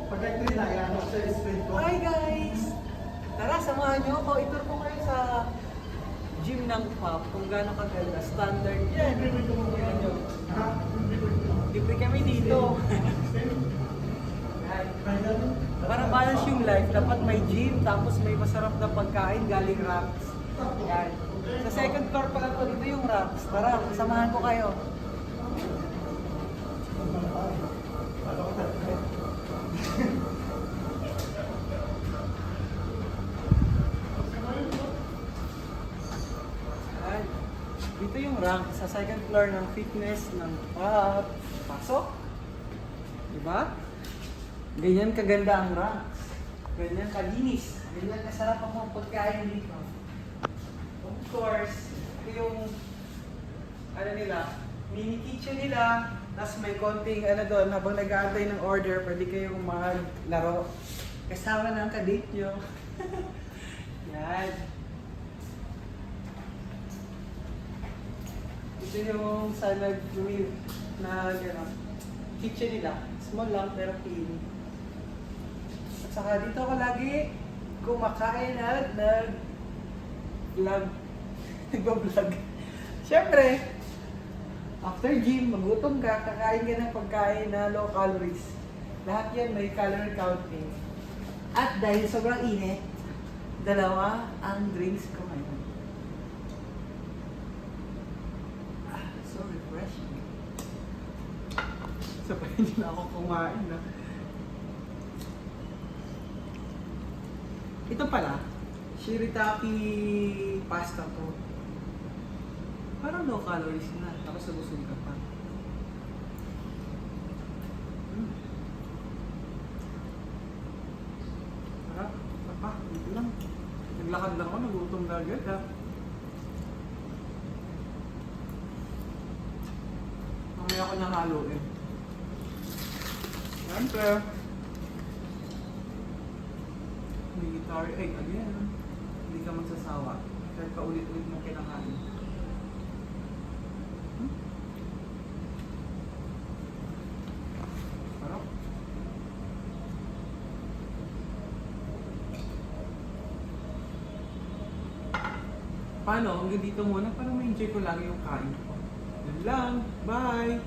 Pagka ito nila, yan ako sa spread ko. Hi guys! Tara, samahan niyo ako. Itur ko kayo sa gym ng PAP kung gaano kaganda. Standard. Yan. Yan yun. Ha? Libre kami dito. Para balance yung life, dapat may gym, tapos may masarap na pagkain galing Rocks. Yan. Sa second floor pala po dito yung Rocks. Tara, samahan ko kayo. Yan. Dito yung rank sa second floor ng fitness ng PAP. Pasok. Diba? Ganyan kaganda ang ranks. Ganyan kalinis. Ganyan kasarap ang mga pagkain dito. Of course, ito yung ano nila, mini kitchen nila. Tapos may konting ano doon, habang nag-aantay ng order, pwede kayong maglaro. Kasama ng kadate nyo. Yan. Ito yung sa nag-wheel na gano'n. Kitchen nila. Small lang pero clean. At saka dito ako lagi kumakain at nag-vlog. Nag-vlog. Siyempre, after gym, magutom ka, kakain ka ng pagkain na low calories. Lahat yan may calorie counting. At dahil sobrang init, dalawa ang drinks ko ngayon. So refreshing. Sabayin niyo na ako kumain na. Ito pala, shirataki pasta to. Parang low calories na, tapos nabusog ka pa. Harap, apa, dito lang. Naglakad lang ako, nagutom na agad ha. Mamaya ako niyang haluin. Siyempre, military, again, hindi ka magsasawa. Kahit paulit-ulit mo kinakain. Sarap. Paano? Hanggang dito muna para ma-enjoy ko lagi yung kain ko. Yun lang. Bye!